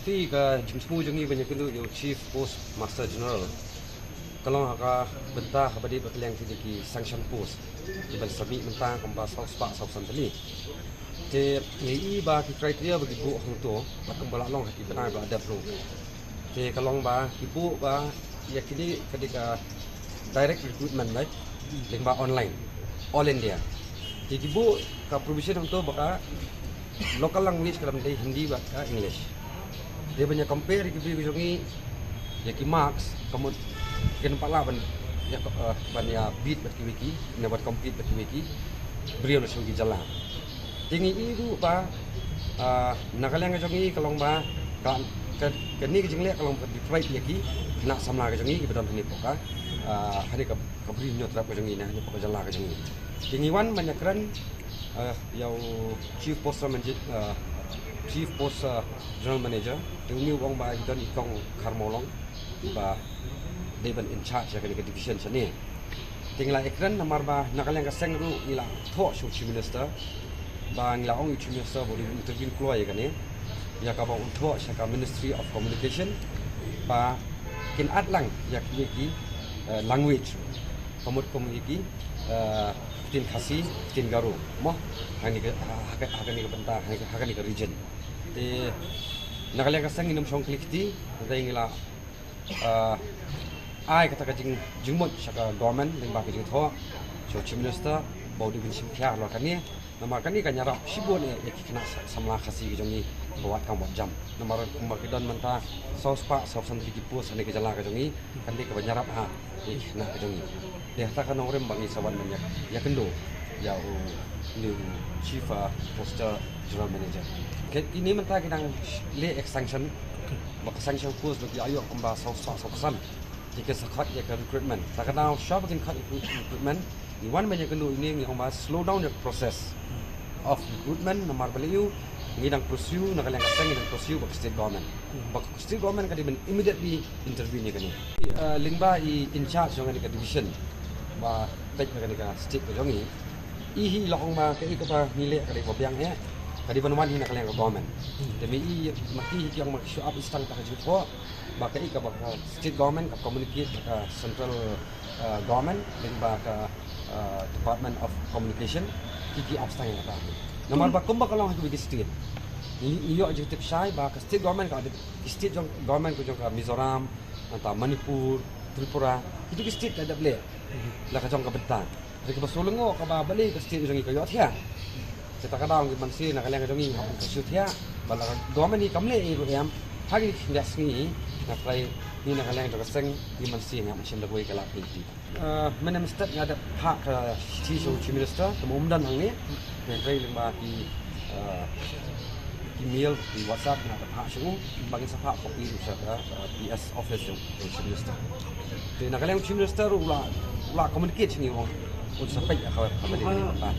Ti ka jingmu jangi banyak kelu yo Chief Post Master General. Kalau haka bentah badi bakliang ki sanction post. Ibal sabi mentang kompa sau spa sau santali. Te yei ba ki kriteria bagi bu hang tu bakam bala long haki benar ba ada pro. Te kalong ba ki bu ba ya kini ketika direct recruitment baik lengba online all India. Te ki bu ka provision hang tu baka local language kalam dai Hindi ba ka English. Dia banyak compare ke video ni ya ki marks kamu ken pala ban ya ban ya beat bat ki wiki ne bat compete bat ki wiki beliau nak sugi jalan tinggi itu ba nakaleng ke jongi kalong ba kan ni ke jingle kalong di fight ya ki nak samla ke jongi ki beton ni poka hari ka beri nyot rap ke jongi na ni poka jalan ke jongi tinggi wan banyak keren yang chief post manager Chief Post General Manager, Tunggu Wong Ba Hidon Ikong Karmolong, Ba Deban in charge ya ke division sini. Tinggal ekran nomor ba nakalang kaseng ru nila tho su chief minister, ba nila ong chief minister boleh interview keluar ya kan ni. Ya ka ba tho sa Ministry of Communication, ba kin atlang ya ki language, pemut komunikasi tin khasi tin garu moh hani ke benta hani ke region te nakalia ka sang inum song klikti dai ngila ai kata ka jingmot saka government ding ba ka jing tho so chief minister bodi bin sim khya lo kani nama kani ka nyarap sibon e kina samla khasi ke jongi buat kam buat jam nama kumba kidon menta sospa sob santri ki pos hani ke jala ka jongi kandi ka nyarap ha na ka jongi dia tak kan orang bangi sawan banyak ya kendo ya ni chief poster general manager ini mentah kita le extension bak sanction post bagi ayo komba sau san jika sakat ya ke recruitment tak kenal shop begin cut recruitment ni wan banyak kendo ini komba slow down the process of recruitment nomor beliau ngidang pursue nak kalian kasang ngidang pursue bak state government kadi immediately interview ni kani lingba in charge dengan division ba baik mereka state ke jongi ihi long ma ke ikapa nilai kali bobiang ya kadi banuan hina kalian ke government demi i mati yang mak show up istang tak jupho ba ke ikapa state government ke communicate ke central government dan ba ke department of communication kiki abstang yang ta nomor ba kumba kalong ha ke state iyo objective sai ba ke state government ka state government ko jong ka Mizoram atau Manipur Tripura itu ke state ada boleh lah kacang ke betang. Jadi ke Solongo ke balik ke state jongi ke Yothia. Kita kadang ke mansi nak kalian ke jongi hapun ke Yothia. Bala government ni kamle yang hari ndak sini nak try ni nak kalian ke seng di mansi yang macam dah boleh kelak ini. Mana mesti ada hak ke chief minister kemudian hang ni yang try lembah di email di WhatsApp nak ada hak semua bagi siapa kopi usah PS office yang chief minister. Jadi nak kalian chief minister ulah communicate ni orang untuk sampai ke apa dia.